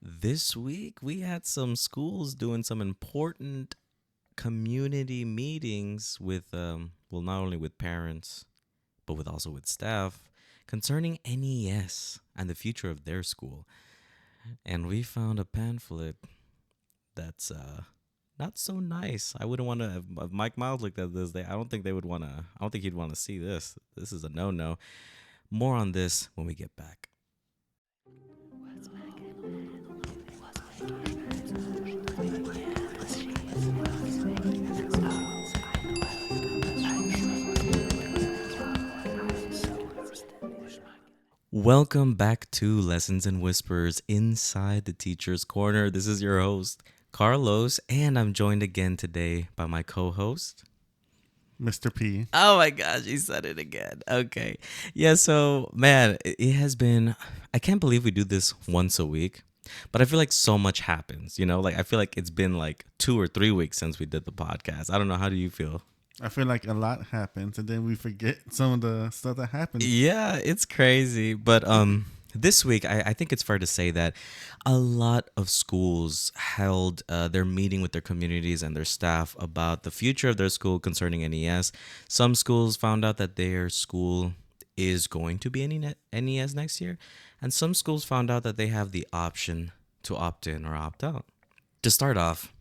This week, we had some schools doing some important community meetings with, not only with parents, but with also with staff concerning NES and the future of their school. And we found a pamphlet that's not so nice. I wouldn't want to. If Mike Miles looked at this, I don't think they would want to. I don't think he'd want to see this. This is a no-no. More on this when we get back. Welcome back to Lessons and Whispers inside the Teacher's Corner. This is your host, Carlos, and I'm joined again today by my co-host, Mr. P. Oh my gosh, he said it again. Okay. Yeah, so man, it has been, I can't believe we do this once a week, but I feel like so much happens, Like I feel like it's been like 2 or 3 weeks since we did the podcast. I don't know. How do you feel? I feel like a lot happens, and then we forget some of the stuff that happens. Yeah, it's crazy. But this week, I think it's fair to say that a lot of schools held their meeting with their communities and their staff about the future of their school concerning NES. Some schools found out that their school is going to be NES next year, and some schools found out that they have the option to opt in or opt out. To start off,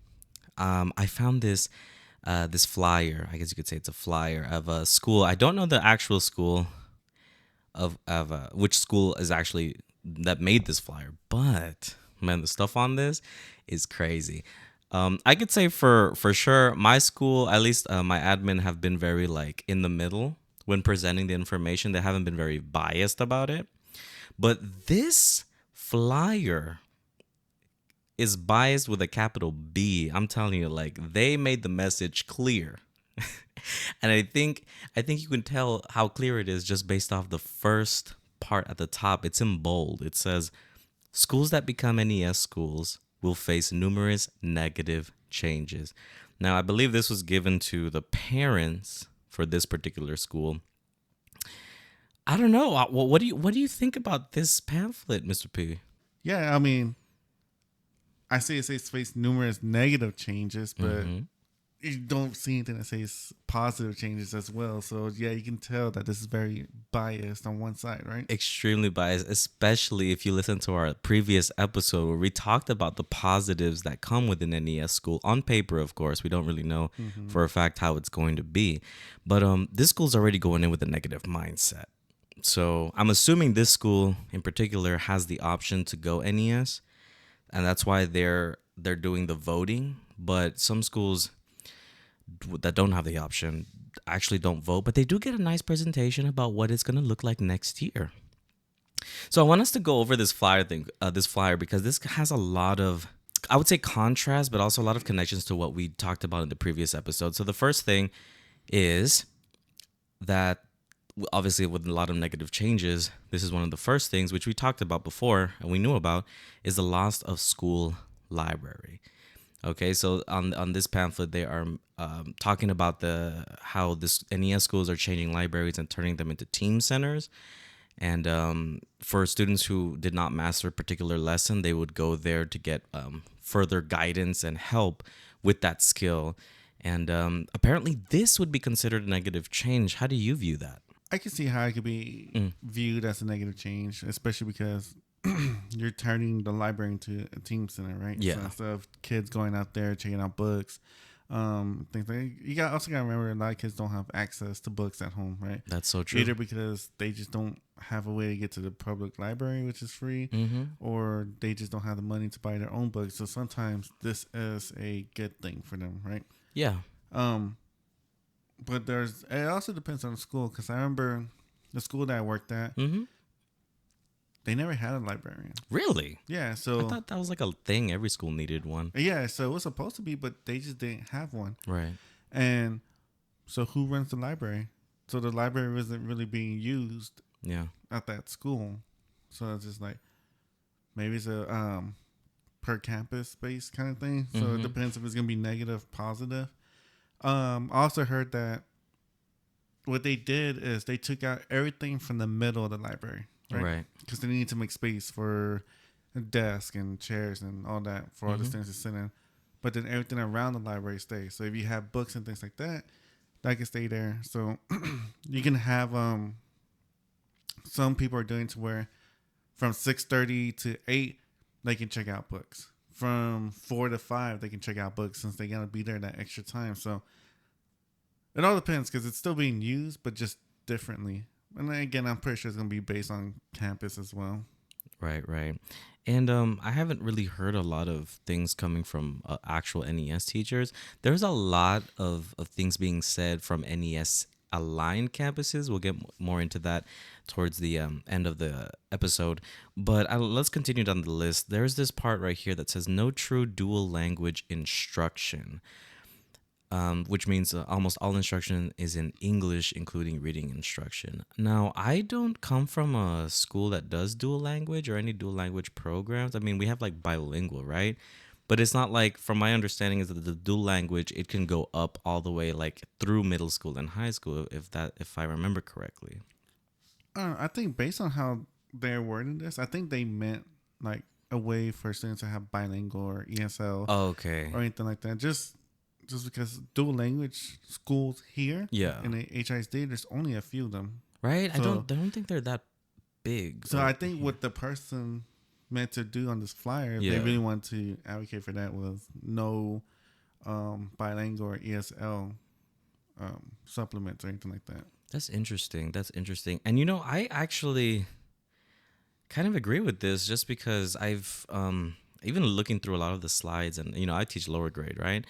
I found this flyer. I guess you could say it's a flyer of a school. I don't know the actual school of which school is actually that made this flyer, but man, the stuff on this is crazy. I could say for sure, my school, at least my admin, have been very like in the middle when presenting the information. They haven't been very biased about it, but this flyer is biased with a capital B. I'm telling you, like they made the message clear. And I think you can tell how clear it is just based off the first part at the top. It's in bold. It says schools that become NES schools will face numerous negative changes. Now, I believe this was given to the parents for this particular school. I don't know. What do you think about this pamphlet, Mr. P? Yeah, I mean, I say it says face numerous negative changes, but you don't see anything that says positive changes as well. So yeah, you can tell that this is very biased on one side, right? Extremely biased, especially if you listen to our previous episode where we talked about the positives that come with an NES school. On paper, of course, we don't really know for a fact how it's going to be. But this school's already going in with a negative mindset. So I'm assuming this school in particular has the option to go NES, and that's why they're doing the voting. But some schools that don't have the option actually don't vote, but they do get a nice presentation about what it's going to look like next year. So I want us to go over this flyer because this has a lot of, I would say, contrast, but also a lot of connections to what we talked about in the previous episode. So the first thing is that obviously with a lot of negative changes, this is one of the first things which we talked about before and we knew about is the loss of school library. Okay, so on this pamphlet, they are talking about how this NES schools are changing libraries and turning them into team centers. And for students who did not master a particular lesson, they would go there to get further guidance and help with that skill. And apparently, this would be considered a negative change. How do you view that? I can see how it could be viewed as a negative change, especially because you're turning the library into a team center, right? Yeah. So instead of kids going out there checking out books, things like also gotta remember a lot of kids don't have access to books at home, right? That's so true. Either because they just don't have a way to get to the public library, which is free, or they just don't have the money to buy their own books. So sometimes this is a good thing for them, right? Yeah. But it also depends on the school, because I remember the school that I worked at. They never had a librarian. Really? Yeah, so I thought that was like a thing. Every school needed one. Yeah, so it was supposed to be, but they just didn't have one. Right. And so who runs the library? So the library wasn't really being used at that school. So it's just like, maybe it's a per campus space kind of thing. So it depends if it's going to be negative, positive. I also heard that what they did is they took out everything from the middle of the library. Right. Because they need to make space for a desk and chairs and all that for all the Mm-hmm. students to sit in. But then everything around the library stays. So if you have books and things like that, that can stay there. So you can have some people are doing to where from 6:30 to 8 they can check out books. From 4 to 5 they can check out books since they gotta be there that extra time. So it all depends because it's still being used, but just differently. And then again, I'm pretty sure it's gonna be based on campus as well. Right, right. And I haven't really heard a lot of things coming from actual NES teachers. There's a lot of things being said from NES aligned campuses. We'll get more into that towards the end of the episode. But let's continue down the list. There's this part right here that says no true dual language instruction. Which means almost all instruction is in English, including reading instruction. Now, I don't come from a school that does dual language or any dual language programs. I mean, we have like bilingual, right? But it's not like, from my understanding, is that the dual language, it can go up all the way like through middle school and high school, if I remember correctly. I think based on how they're wording this, I think they meant like a way for students to have bilingual or ESL Okay. or anything like that. Just because dual language schools here in the HISD, there's only a few of them. Right? So, I don't think they're that big. So I think what the person meant to do on this flyer, if they really want to advocate for that, was no bilingual or ESL supplements or anything like that. That's interesting. That's interesting. And I actually kind of agree with this just because I've even looking through a lot of the slides, and I teach lower grade, right?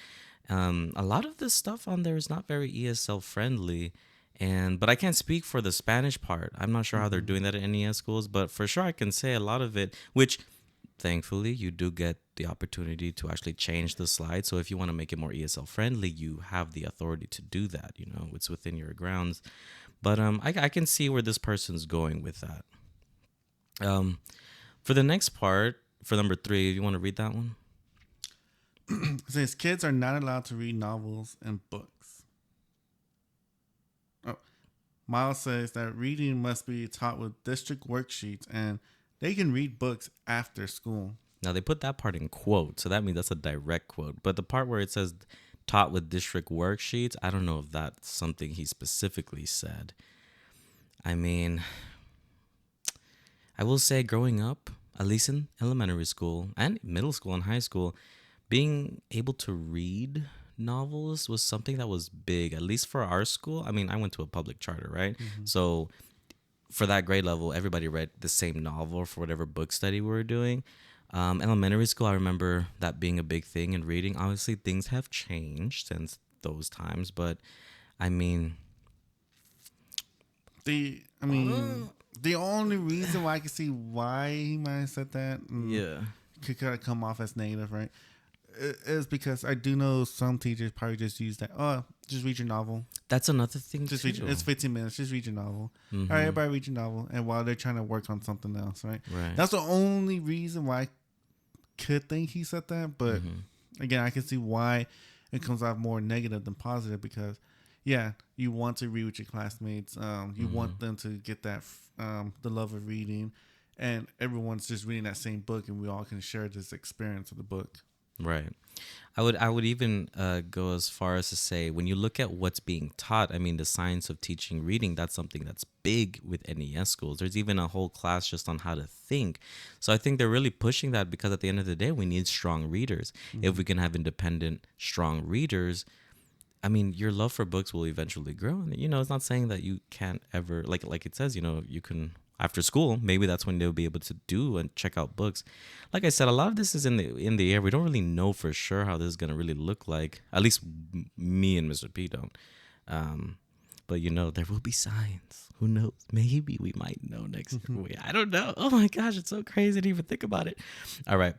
A lot of this stuff on there is not very ESL friendly, but I can't speak for the Spanish part. I'm not sure how they're doing that at NES schools, but for sure I can say a lot of it, which thankfully you do get the opportunity to actually change the slide. So if you want to make it more ESL friendly, you have the authority to do that. It's within your grounds. But I can see where this person's going with that. For the next part, for number 3, you want to read that one? It says kids are not allowed to read novels and books. Oh, Miles says that reading must be taught with district worksheets, and they can read books after school. Now they put that part in quote, so that means that's a direct quote. But the part where it says taught with district worksheets, I don't know if that's something he specifically said. I mean, I will say growing up, at least in elementary school and middle school and high school, being able to read novels was something that was big, at least for our school. I mean, I went to a public charter, right? Mm-hmm. So for that grade level, everybody read the same novel for whatever book study we were doing. Elementary school, I remember that being a big thing in reading. Obviously, things have changed since those times, but I mean... The only reason why I can see why he might have said that could kind of come off as negative, right? Is because I do know some teachers probably just use that. Oh, just read your novel. That's another thing just too. It's 15 minutes. Just read your novel. Mm-hmm. All right, everybody read your novel. And while they're trying to work on something else, right? That's the only reason why I could think he said that. But again, I can see why it comes off more negative than positive because, yeah, you want to read with your classmates. You want them to get that the love of reading, and everyone's just reading that same book, and we all can share this experience of the book. Right. I would even go as far as to say, when you look at what's being taught, I mean, the science of teaching reading, that's something that's big with NES schools. There's even a whole class just on how to think. So I think they're really pushing that because at the end of the day, we need strong readers. Mm-hmm. If we can have independent, strong readers, I mean, your love for books will eventually grow. And, it's not saying that you can't ever, like it says, you can... After school, maybe that's when they'll be able to do and check out books. Like I said, a lot of this is in the air. We don't really know for sure how this is gonna really look like. At least me and Mr. P don't. But there will be signs. Who knows? Maybe we might know next year. I don't know. Oh my gosh, it's so crazy to even think about it. All right.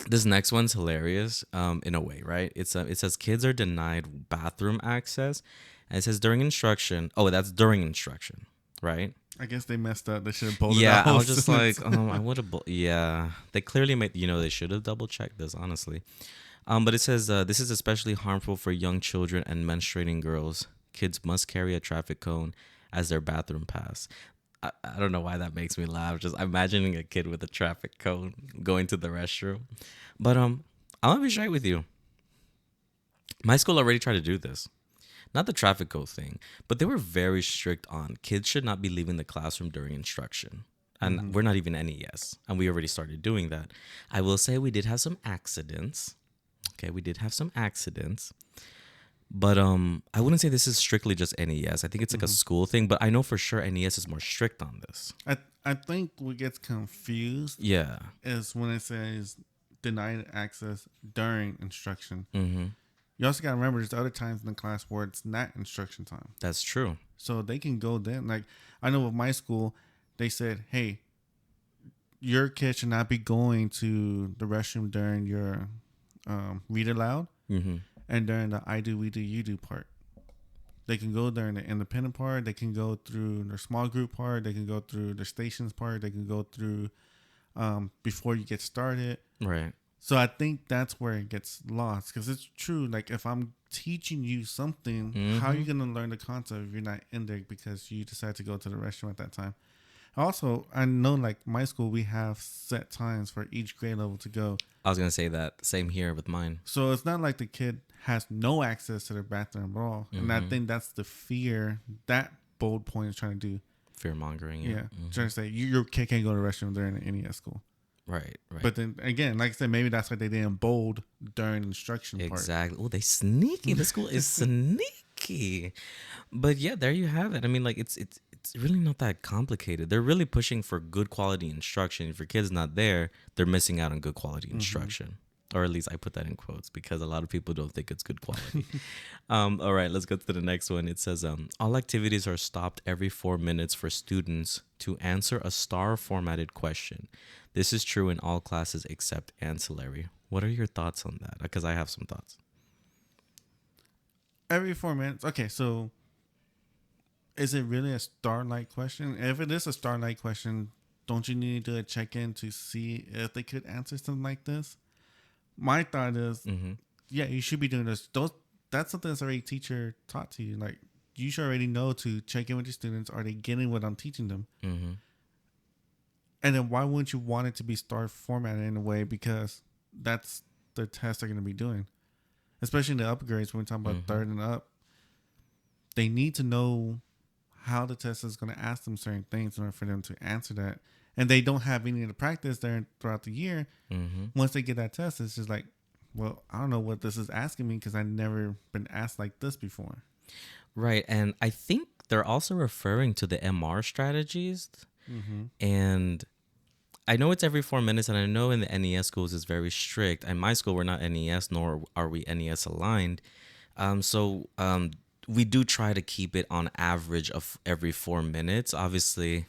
This next one's hilarious, in a way, right? It says kids are denied bathroom access, and it says during instruction. Oh, that's during instruction, right? I guess they messed up. They should have bolded out. Yeah, I was just like, I would have. Yeah, they clearly made. They should have double checked this, honestly. But it says this is especially harmful for young children and menstruating girls. Kids must carry a traffic cone as their bathroom pass. I don't know why that makes me laugh. Just imagining a kid with a traffic cone going to the restroom. But I'm gonna be straight with you. My school already tried to do this. Not the traffic code thing, but they were very strict on kids should not be leaving the classroom during instruction. And Mm-hmm. we're not even NES, and we already started doing that. I will say we did have some accidents. Okay, we did have some accidents. But I wouldn't say this is strictly just NES. I think it's like a Mm-hmm. school thing, but I know for sure NES is more strict on this. I think what gets confused Yeah. is when it says denied access during instruction. Mm-hmm. You also gotta remember there's other times in the class where it's not instruction time. That's true. So they can go then. Like I know with my school, they said, "Hey, your kid should not be going to the restroom during your read aloud Mm-hmm. and during the I do, we do, you do part. They can go during the independent part. They can go through their small group part. They can go through their stations part. They can go through before you get started." Right. So I think that's where it gets lost because it's true. Like if I'm teaching you something, how are you Mm-hmm. going to learn the concept if you're not in there because you decide to go to the restroom at that time? Also, I know like my school, we have set times for each grade level to go. I was gonna say that. Same here with mine. So it's not like the kid has no access to their bathroom at all. And I Mm-hmm. think that's the fear that bold point is trying to do. Fear mongering. Yeah. Yeah. Mm-hmm. Trying to say your kid can't go to the restroom during the NES school. Right. Right. But then again, like I said, maybe that's why they didn't bold during instruction part. Exactly. Oh, they sneaky. The school is sneaky. But yeah, there you have it. I mean, like it's really not that complicated. They're really pushing for good quality instruction. If your kid's not there, they're missing out on good quality instruction. Or at least I put that in quotes because a lot of people don't think it's good quality. All right, let's go to the next one. It says, all activities are stopped every 4 minutes for students to answer a star formatted question. This is true in all classes except ancillary. What are your thoughts on that? Because I have some thoughts. Every 4 minutes. Okay, so is it really a starlight question? If it is a starlight question, don't you need to do a check in to see if they could answer something like this? My thought is, Mm-hmm. yeah, you should be doing this. That's something that's already teacher taught to you. Like you should already know to check in with your students. Are they getting what I'm teaching them? Mm-hmm. And then why wouldn't you want it to be star formatted in a way? Because that's the test they're going to be doing, especially in the upgrades when we're talking about third and up. They need to know how the test is going to ask them certain things in order for them to answer that. And they don't have any of the practice there throughout the year. Mm-hmm. Once they get that test, it's just like, well, I don't know what this is asking me because I've never been asked like this before. Right. And I think they're also referring to the MR strategies. Mm-hmm. And I know it's every 4 minutes, and I know in the NES schools it's very strict. In my school, we're not NES, nor are we NES aligned. So we do try to keep it on average of every 4 minutes. Obviously,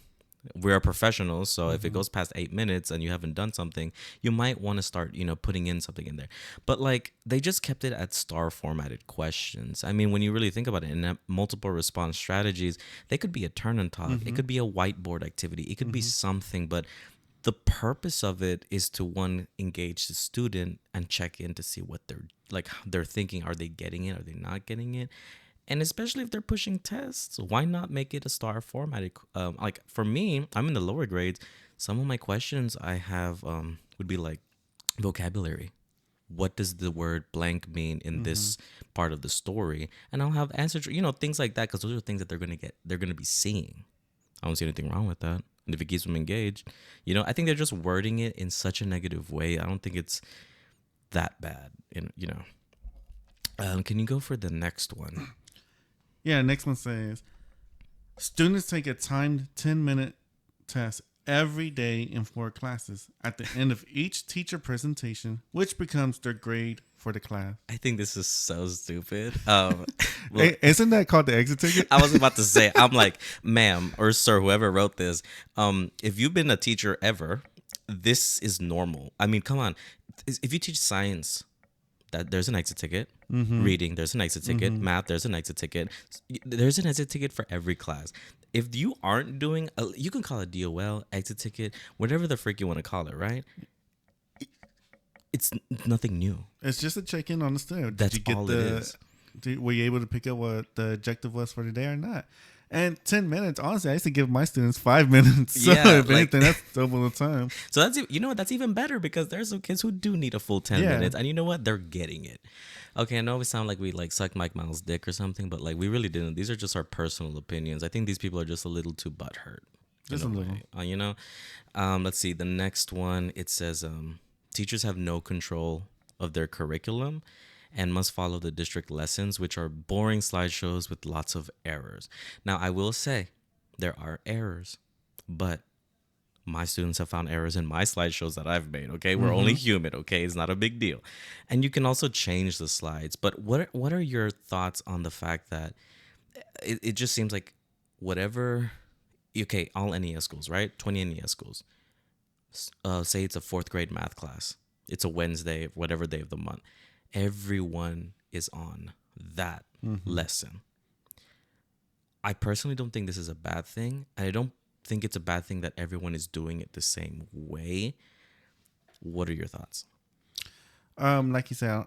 we're professionals, so if it goes past 8 minutes and you haven't done something, you might want to start, putting in something in there. But like they just kept it at star formatted questions. I mean, when you really think about it, in that multiple response strategies, they could be a turn and talk, it could be a whiteboard activity, it could be something, but the purpose of it is to one engage the student and check in to see what they're thinking. Are they getting it? Are they not getting it? And especially if they're pushing tests, why not make it a star formatted? Like for me, I'm in the lower grades. Some of my questions I have would be like vocabulary. What does the word blank mean in this part of the story? And I'll have answers, things like that, because those are things that they're gonna be seeing. I don't see anything wrong with that. And if it keeps them engaged, I think they're just wording it in such a negative way. I don't think it's that bad. Can you go for the next one? Yeah, next one says students take a timed 10-minute test every day in 4 classes at the end of each teacher presentation, which becomes their grade for the class. I think this is so stupid. Hey, isn't that called the exit ticket? I was about to say, I'm like, ma'am or sir, whoever wrote this, if you've been a teacher ever, this is normal. I mean, come on. If you teach science, that there's an exit ticket. Reading, there's an exit ticket. Math, there's an exit ticket. There's an exit ticket for every class. If you aren't doing, you can call it DOL, exit ticket, whatever the frick you want to call it, right? It's nothing new. It's just a check-in on the student. That's all it is. Were you able to pick up what the objective was for the day or not? And 10 minutes, honestly, I used to give my students 5 minutes. So Yeah, if like anything, that's double the time. so that's you know what, that's even better because there's some kids who do need a full 10 Yeah. minutes and you know what, they're getting it. Okay, I know we sound like we like suck Mike Miles' dick or something, but like we really didn't. These are just our personal opinions. I think these people are just a little too butthurt in Just a a little. way. You know, let's see the next one. It says teachers have no control of their curriculum and must follow the district lessons, which are boring slideshows with lots of errors. Now, I will say there are errors, but my students have found errors in my slideshows that I've made. Okay, we're only human. Okay, it's not a big deal, and you can also change the slides. But what are your thoughts on the fact that it just seems like whatever? Okay, all NES schools, right? 20 NES schools. Say it's a fourth grade math class. It's a Wednesday, whatever day of the month. Everyone is on that lesson. I personally don't think this is a bad thing, and I don't think it's a bad thing that everyone is doing it the same way. What are your thoughts? Like you said,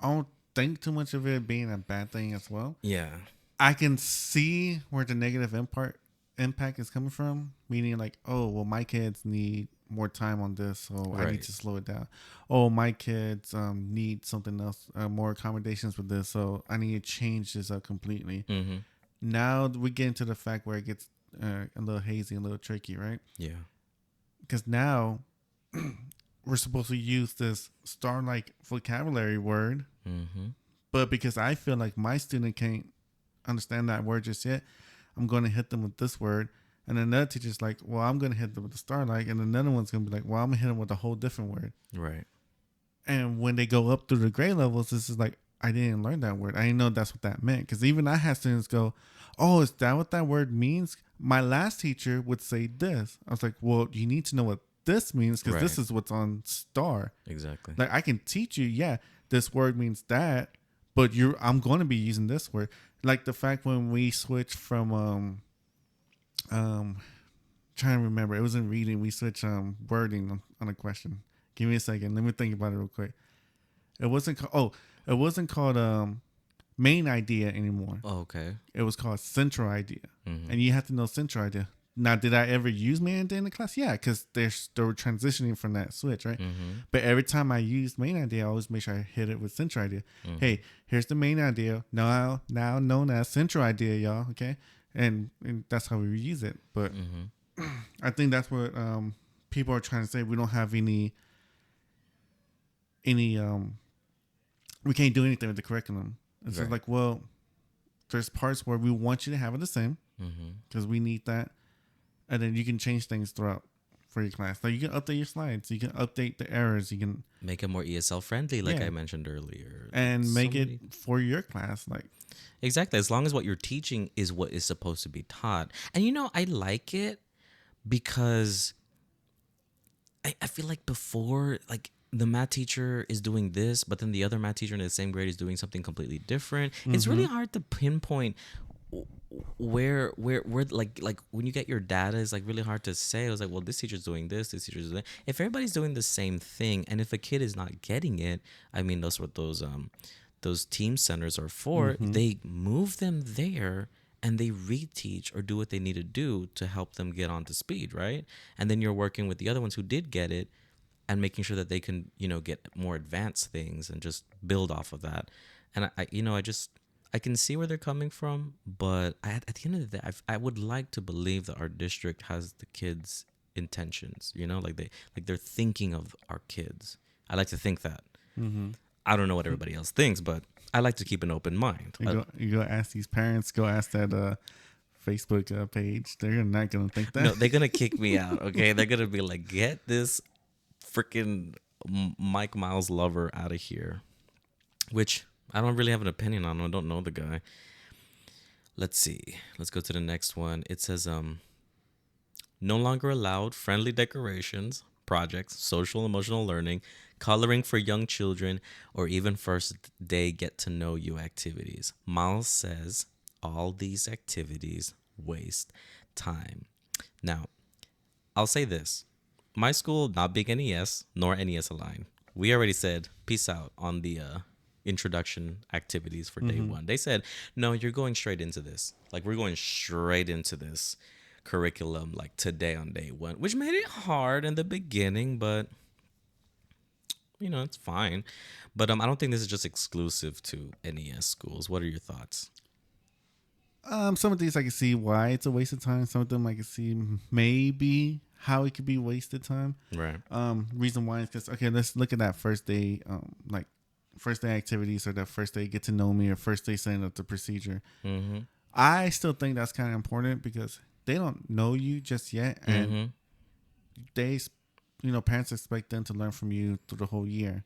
I don't think too much of it being a bad thing as well. Yeah. I can see where the negative impact is coming from, meaning like, oh, well, my kids need more time on this, so I need Right. to slow it down. Oh, my kids need something else, more accommodations with this, so I need to change this up completely. Mm-hmm. Now we get into the fact where it gets a little hazy, a little tricky, right? Yeah. Because now we're supposed to use this star-like vocabulary word, Mm-hmm. but because I feel like my student can't understand that word just yet, I'm going to hit them with this word. And another teacher's like, well, I'm going to hit them with the star-like. And another one's going to be like, well, I'm going to hit them with a whole different word. Right. And when they go up through the grade levels, this is like, I didn't learn that word. I didn't know that's what that meant. Because even I had students go, oh, is that what that word means? My last teacher would say this. I was like, well, you need to know what this means because this Right. is what's on star. Exactly. Like I can teach you, yeah, this word means that, but I'm going to be using this word. Like the fact when we switched from trying to remember, it was in reading. We switched wording on a question. Give me a second. Let me think about it real quick. It wasn't it wasn't called main idea anymore. Oh, okay. It was called central idea, Mm-hmm. and you have to know central idea. Now, did I ever use main idea in the class? Yeah, because they were transitioning from that switch, right? Mm-hmm. But every time I used main idea, I always make sure I hit it with central idea. Mm-hmm. Hey, here's the main idea, now known as central idea, y'all. Okay, and that's how we use it. But Mm-hmm. I think that's what people are trying to say. We don't have any we can't do anything with the curriculum. It's just Right. like, well, there's parts where we want you to have it the same Mm-hmm. because we need that, and then you can change things throughout for your class. Like you can update your slides, you can update the errors, you can Make it more ESL friendly, like yeah, I mentioned earlier. and So make it many- for your class. Like Exactly. As long as what you're teaching is what is supposed to be taught. And you know, I like it because I feel like before, like the math teacher is doing this, but then the other math teacher in the same grade is doing something completely different. It's really hard to pinpoint where like when you get your data is like really hard to say. I was like, well, this teacher's doing this teacher's doing that. If everybody's doing the same thing, and if a kid is not getting it, I mean, that's what those team centers are for. They move them there and they reteach or do what they need to do to help them get onto speed, right? And then you're working with the other ones who did get it and making sure that they can, get more advanced things and just build off of that. And I can see where they're coming from, but at the end of the day, I would like to believe that our district has the kids' intentions, like they're thinking of our kids. I like to think that. I don't know what everybody else thinks, but I like to keep an open mind. you go ask these parents, go ask that Facebook page. They're not gonna think that. No, they're gonna kick me out. Okay, they're gonna be like, "Get this freaking Mike Miles lover out of here," which I don't really have an opinion on. I don't know the guy. Let's see. Let's go to the next one. It says, no longer allowed friendly decorations, projects, social emotional learning, coloring for young children, or even first day get to know you activities. Miles says all these activities waste time. Now, I'll say this. My school, not big NES, nor NES aligned. We already said peace out on the introduction activities for day Mm-hmm. one. They said, no, you're going straight into this. Like, we're going straight into this curriculum, like today on day one, which made it hard in the beginning, but it's fine. But I don't think this is just exclusive to NES schools. What are your thoughts? Some of these I can see why it's a waste of time. Some of them I can see maybe how it could be wasted time. Right. Reason why is because okay, let's look at that first day, like first day activities or that first day get to know me or first day setting up the procedure. Mm-hmm. I still think that's kind of important because they don't know you just yet, and Mm-hmm. they, parents expect them to learn from you through the whole year.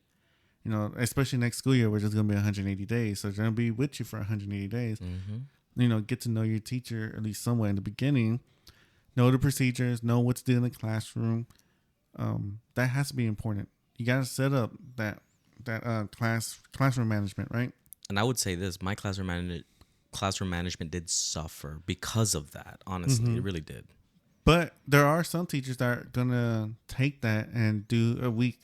Especially next school year, which is going to be 180 days, so they're going to be with you for 180 days. Mm-hmm. Get to know your teacher at least somewhere in the beginning, know the procedures, know what to do in the classroom. That has to be important. You got to set up that classroom management, right? And I would say this: my classroom management did suffer because of that. Honestly, Mm-hmm. it really did. But there are some teachers that are gonna take that and do a week,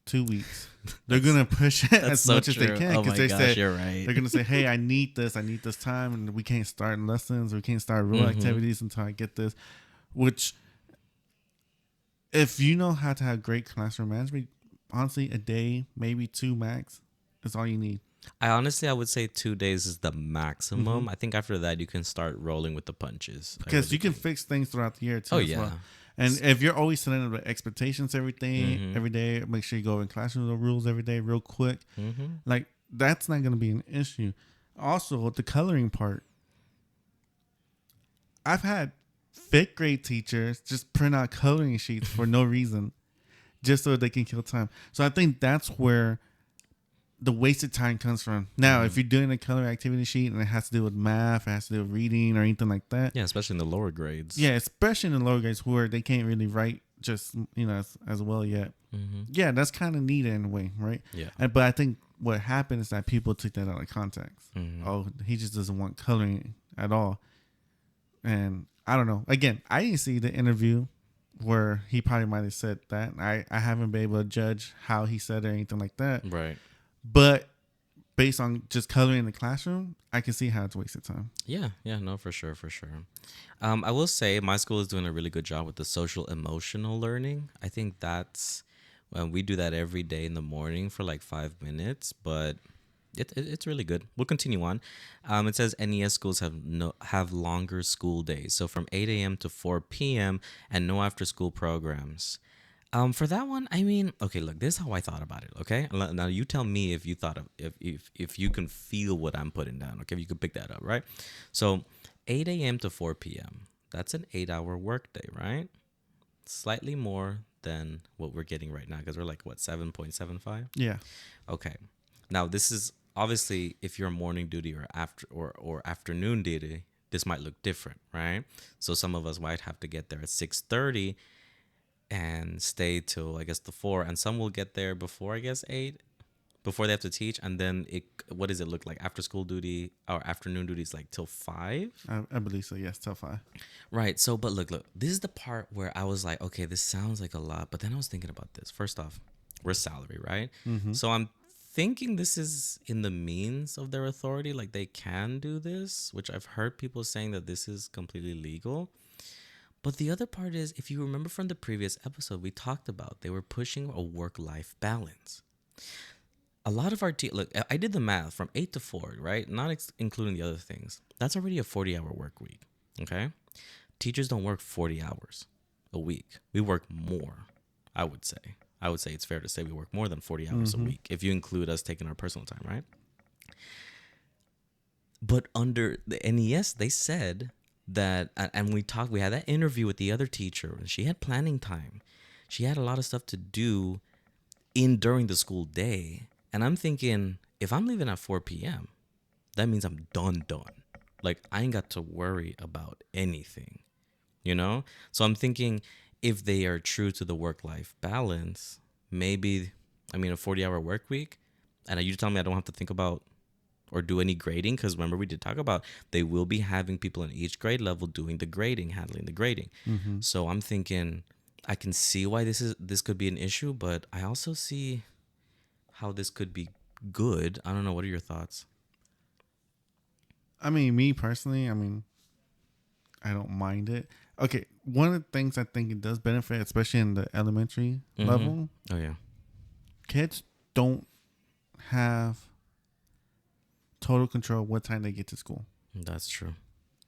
2 weeks. They're gonna push it That's as so much as they true. can Oh because my they gosh, say you're right. they're gonna say, "Hey, I need this time, and we can't start lessons, we can't start real Mm-hmm. activities until I get this." Which, if you know how to have great classroom management, honestly, a day, maybe two max, is all you need. I would say 2 days is the Mm-hmm. maximum. I think after that you can start rolling with the punches. I Because really you can think. fix things throughout the year Oh too as well. yeah. And if you're always setting up the expectations Mm-hmm. every day, make sure you go in classroom rules every day real quick. Mm-hmm. Like that's not going to be an issue. Also, the coloring part. I've had fifth grade teachers just print out coloring sheets for no reason, just so they can kill time. So I think that's where the wasted time comes from. Now, Mm-hmm. if you're doing a color activity sheet and it has to do with math, it has to do with reading or anything like that, Yeah, especially in the lower grades. yeah, especially in the lower grades where they can't really write just as well yet. Mm-hmm. Yeah, that's kind of neat in a way, right? Yeah. But I think what happened is that people took that out of context. Mm-hmm. Oh, he just doesn't want coloring at all, and I don't know. Again, I didn't see the interview where he probably might have said that. I haven't been able to judge how he said it or anything like that. Right. But based on just coloring in the classroom, I can see how it's wasted time. Yeah, yeah, no, for sure, for sure. I will say my school is doing a really good job with the social emotional learning. I think that's we do that every day in the morning for like 5 minutes, but it's really good. We'll continue on. It says NES schools have longer school days, so from 8 a.m. to 4 p.m. and no after school programs. For that one, I mean, okay, look, this is how I thought about it. Okay, now you tell me if you thought of if you can feel what I'm putting down. Okay, if you could pick that up, right? So, 8 a.m. to 4 p.m. That's an 8-hour workday, right? Slightly more than what we're getting right now because we're like what 7.75. Yeah. Okay, now this is obviously if you're morning duty or or afternoon duty, this might look different, right? So some of us might have to get there at 6:30 and stay till I guess the 4, and some will get there before I guess 8 before they have to teach, and then what does it look like after school duty or afternoon duty is like till 5, I believe so. Yes, till 5. right? So but look, this is the part where I was like, okay, this sounds like a lot, but then I was thinking about this. First off, we're salary, right? Mm-hmm. So I'm thinking this is in the means of their authority, like they can do this, which I've heard people saying that this is completely legal. But the other part is, if you remember from the previous episode, we talked about they were pushing a work-life balance. A lot of our look, I did the math from 8 to 4, right? Not including the other things. That's already a 40-hour work week. Okay, teachers don't work 40 hours a week. We work more. I would say. I would say it's fair to say we work more than 40 hours a Mm-hmm. week if you include us taking our personal time, right? But under the NES, they said that, and we had that interview with the other teacher, and she had planning time. She had a lot of stuff to do during the school day. And I'm thinking, if I'm leaving at 4 p.m., that means I'm done. Like, I ain't got to worry about anything, you know? So I'm thinking, if they are true to the work life balance, maybe, I mean, a 40-hour work week, and you tell me I don't have to think about or do any grading, because remember we did talk about they will be having people in each grade level doing the grading, handling the grading. Mm-hmm. So I'm thinking I can see why this could be an issue, but I also see how this could be good. I don't know. What are your thoughts? I mean, me personally, I don't mind it. Okay, one of the things I think it does benefit, especially in the elementary level, Oh yeah, kids don't have total control of what time they get to school. that's true.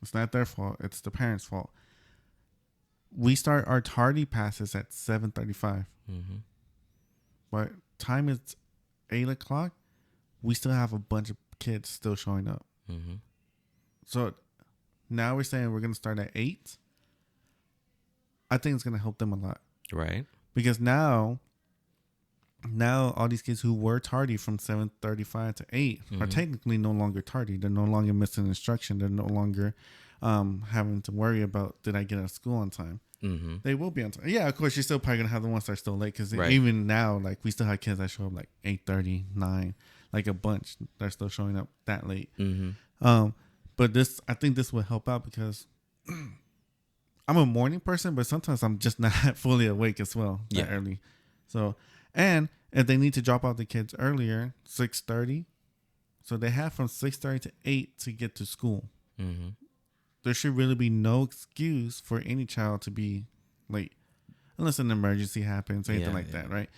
It's not their fault. It's the parents' fault. We start our tardy passes at 7:35, but time is 8 o'clock. We still have a bunch of kids still showing up. So now we're saying we're gonna start at 8. I think it's gonna help them a lot, Right. because now all these kids who were tardy from 7:35 to 8 are technically no longer tardy. They're no longer missing instruction. They're no longer having to worry about, did I get out of school on time? They will be on time. Yeah, of course, you're still probably gonna have the ones that are still late, because even now, like, we still have kids that show up like 8:30, 9, like a bunch. They're still showing up that late. But I think this will help out, because I'm a morning person, but sometimes I'm just not fully awake as well that early. So, and if they need to drop off the kids earlier, 6:30, so they have from 6:30 to 8 to get to school. There should really be no excuse for any child to be late, unless an emergency happens or anything like that, right?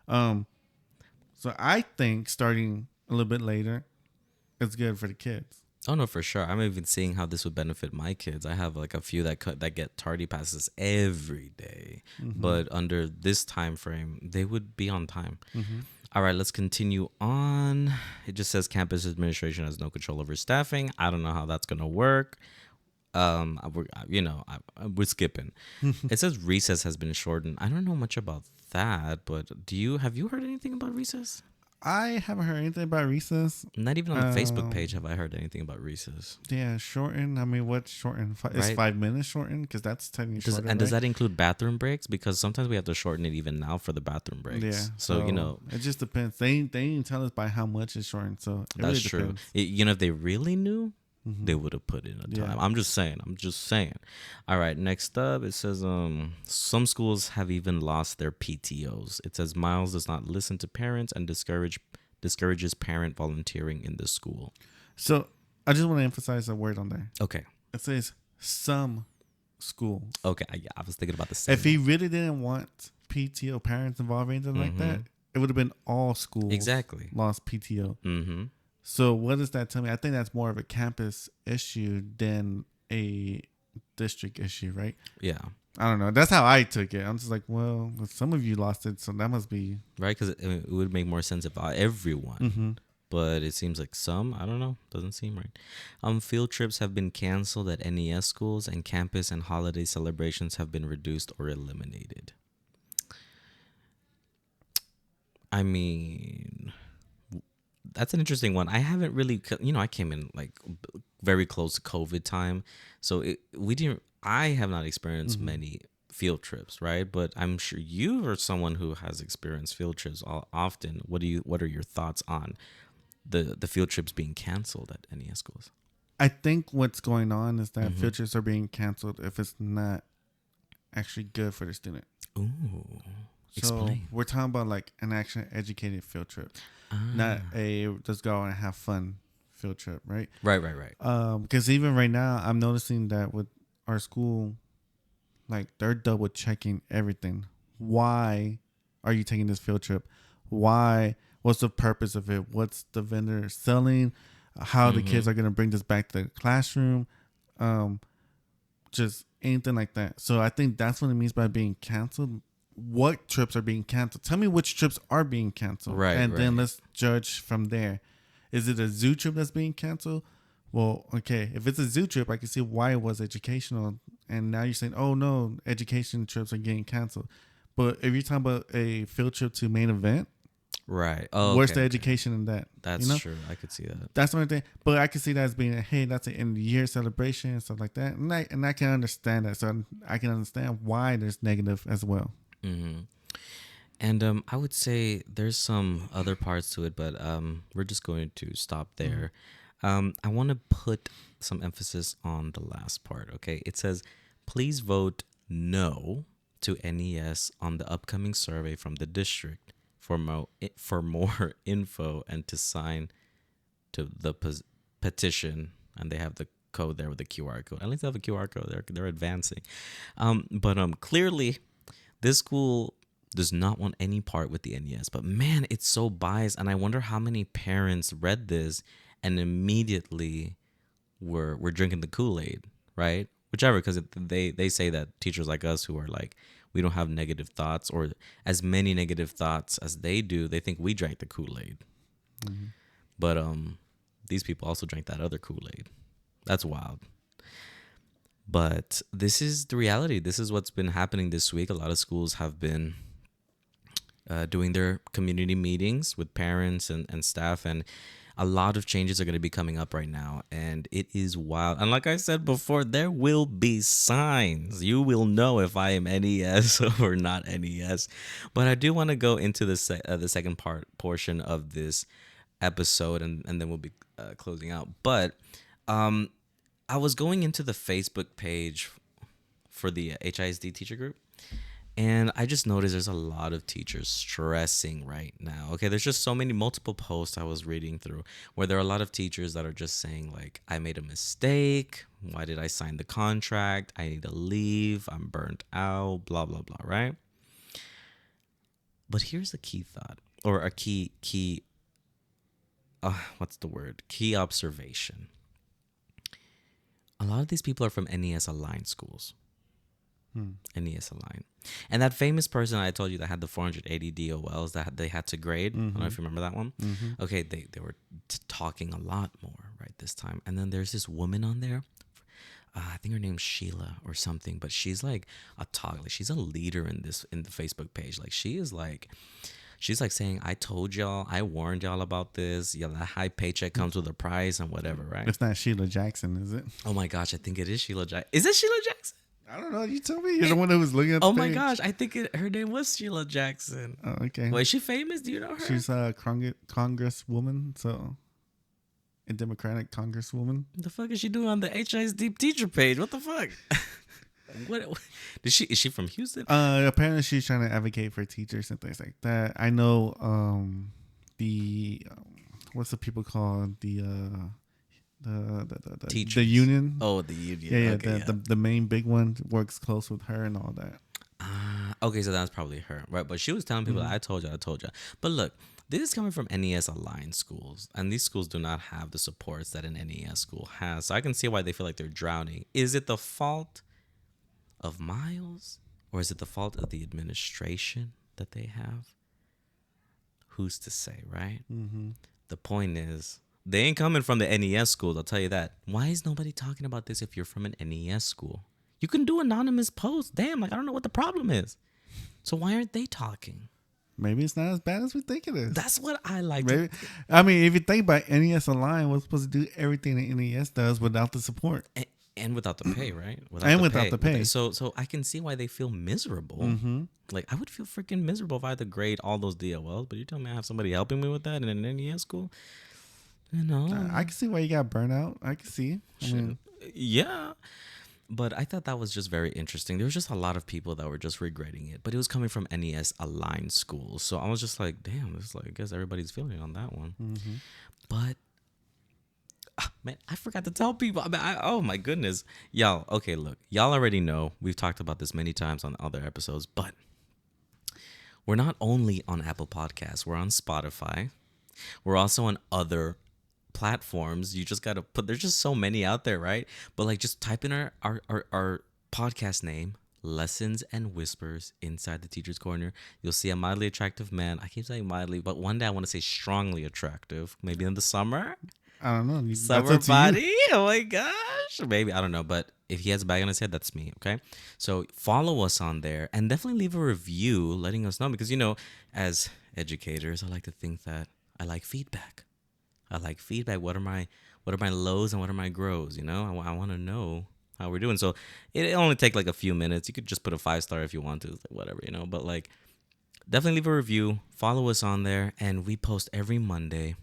So I think starting a little bit later is good for the kids. Oh no, for sure. I'm even seeing how this would benefit my kids. I have like a few that get tardy passes every day, but under this time frame, they would be on time. All right, let's continue on. It just says campus administration has no control over staffing. I don't know how that's gonna work. We're skipping. It says recess has been shortened. I don't know much about that, but have you heard anything about recess? I haven't heard anything about recess. Not even on the Facebook page have I heard anything about recess. Yeah, shortened. I mean, what's shortened? Is 5 minutes shortened? Because that's technically shortened. And does that include bathroom breaks? Because sometimes we have to shorten it even now for the bathroom breaks. Yeah. So it just depends. They didn't tell us by how much it's shortened. So that's really true. If they really knew, they would have put in a time. I'm just saying. All right, next up, it says some schools have even lost their PTOs. It says Miles does not listen to parents and discourages parent volunteering in the school. So I just want to emphasize a word on there. Okay. It says some schools. Okay, I was thinking about the same. If he really didn't want PTO parents involved or anything like that, it would have been all schools lost PTO. So what does that tell me? I think that's more of a campus issue than a district issue, right? Yeah. I don't know. That's how I took it. I'm just like, well, some of you lost it, so that must be right, because it would make more sense if everyone. But it seems like some. I don't know. Doesn't seem right. Field trips have been canceled at NES schools, and campus and holiday celebrations have been reduced or eliminated. I mean, that's an interesting one. I haven't really, I came in like very close to COVID time, so I have not experienced many field trips, right? But I'm sure you are someone who has experienced field trips often. What are your thoughts on the field trips being canceled at NES schools? I think what's going on is that field trips are being canceled if it's not actually good for the student. Ooh. So Explain. we're talking about like an actual educated field trip, not a just go and have fun field trip, right? Right. Because even right now, I'm noticing that with our school, like they're double checking everything. Why are you taking this field trip? Why? What's the purpose of it? What's the vendor selling? How the kids are gonna bring this back to the classroom? Just anything like that. So I think that's what it means by being canceled. What trips are being canceled? Tell me which trips are being canceled. Right. And then let's judge from there. Is it a zoo trip that's being canceled? Well, okay. If it's a zoo trip, I can see why it was educational. And now you're saying, oh no, education trips are getting canceled. But if you're talking about a field trip to main event, right. Oh, where's the education in that? That's true. I could see that. That's the only thing. But I can see that as being, hey, that's an end of the year celebration and stuff like that. And I can understand that. So I can understand why there's negative as well. And I would say there's some other parts to it, but we're just going to stop there. I want to put some emphasis on the last part, okay? It says, please vote no to NES on the upcoming survey from the district. for more info and to sign to the petition, and they have the code there with the QR code. At least they have a QR code. They're advancing. But clearly, this school does not want any part with the NES. But man, it's so biased, and I wonder how many parents read this and immediately were drinking the Kool-Aid, right? Whichever, because they say that teachers like us who are like, we don't have negative thoughts or as many negative thoughts as they do, they think we drank the Kool-Aid. Mm-hmm. But these people also drank that other Kool-Aid. That's wild. But this is the reality. This is what's been happening this week. A lot of schools have been doing their community meetings with parents and staff, and a lot of changes are going to be coming up right now, and it is wild. And like I said before, there will be signs. You will know if I am NES or not NES. But I do want to go into the second portion of this episode, and then we'll be closing out. But I was going into the Facebook page for the HISD teacher group, and I just noticed there's a lot of teachers stressing right now. Okay, there's just so many multiple posts I was reading through where there are a lot of teachers that are just saying like, I made a mistake. Why did I sign the contract? I need to leave. I'm burnt out, blah, blah, blah, right? But here's a key thought, or a key what's the word? Key observation. A lot of these people are from NES aligned schools. NES aligned. And that famous person I told you that had the 480 DOLs that they had to grade. I don't know if you remember that one. Okay, they were talking a lot more right this time. And then there's this woman on there. I think her name's Sheila or something, but she's like a talk. Like she's a leader in the Facebook page. Like she's like saying, I told y'all, I warned y'all about this. Yeah, that high paycheck comes with a price and whatever, right? It's not Sheila Jackson, is it? Oh my gosh, I think it is Sheila Jackson. Is it Sheila Jackson? I don't know. You tell me. You're the one that was looking at the page. My page. gosh, I think her name was Sheila Jackson. Oh, okay. Well, is she famous? Do you know her? She's a congresswoman, so a Democratic congresswoman. The fuck is she doing on the HISD teacher page? What the fuck? What is she from Houston? Apparently she's trying to advocate for teachers and things like that. I know what's the people called the union. Oh, the union. Yeah, okay, the main big one works close with her and all that. Okay, so that's probably her, right? But she was telling people, I told you. But look, this is coming from NES aligned schools, and these schools do not have the supports that an NES school has. So I can see why they feel like they're drowning. Is it the fault of Miles, or is it the fault of the administration that they have? Who's to say, right? The point is, they ain't coming from the NES school, I'll tell you that. Why is nobody talking about this if you're from an NES school? You can do anonymous posts. Damn, like I don't know what the problem is. So why aren't they talking? Maybe it's not as bad as we think it is. That's what I like. Maybe. I mean, if you think about NES Align, we're supposed to do everything that NES does without the support. And without the pay, right? Without the pay. So I can see why they feel miserable. Like, I would feel freaking miserable if I had to grade all those DOLs, but you tell me I have somebody helping me with that in an NES school? You know? I can see why you got burnout. I can see. Yeah. But I thought that was just very interesting. There was just a lot of people that were just regretting it. But it was coming from NES aligned schools. So I was just like, damn, it's like, I guess everybody's feeling on that one. But man, I forgot to tell people. I mean, oh my goodness. Y'all, okay, look. Y'all already know. We've talked about this many times on other episodes. But we're not only on Apple Podcasts. We're on Spotify. We're also on other platforms. You just got to put, there's just so many out there, right? But like, just type in our podcast name, Lessons and Whispers Inside the Teacher's Corner. You'll see a mildly attractive man. I keep saying mildly, but one day I want to say strongly attractive. Maybe in the summer. I don't know. Summer body. Oh my gosh. Maybe. I don't know. But if he has a bag on his head, that's me. Okay. So follow us on there and definitely leave a review letting us know, because, you know, as educators, I like to think that I like feedback. What are my lows and what are my grows? You know, I want to know how we're doing. So it only take like a few minutes. You could just put a 5-star if you want to, whatever, you know. But like, definitely leave a review. Follow us on there, and we post every Monday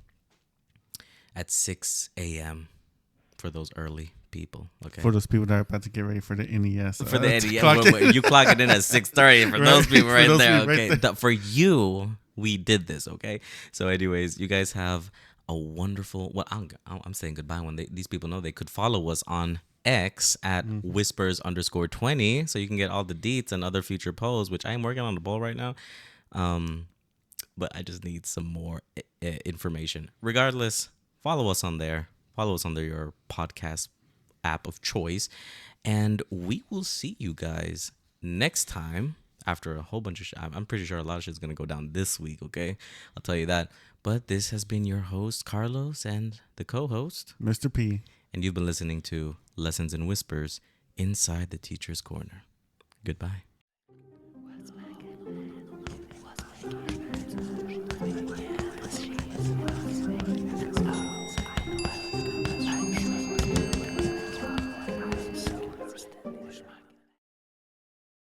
at 6 a.m. for those early people. Okay. For those people that are about to get ready for the NES. For the NES, you clock it in at 6:30. For those people right there. Okay. For you, we did this, okay? So, anyways, you guys have a wonderful. Well, I'm saying goodbye when these people know they could follow us on X at Mm-hmm. whispers_20, so you can get all the deets and other future posts, which I am working on the ball right now. But I just need some more information. Regardless, follow us on there. Follow us under your podcast app of choice. And we will see you guys next time after a whole bunch of shit. I'm pretty sure a lot of shit is going to go down this week, okay? I'll tell you that. But this has been your host, Carlos, and the co host, Mr. P. And you've been listening to Lessons in Whispers inside the Teacher's Corner. Goodbye.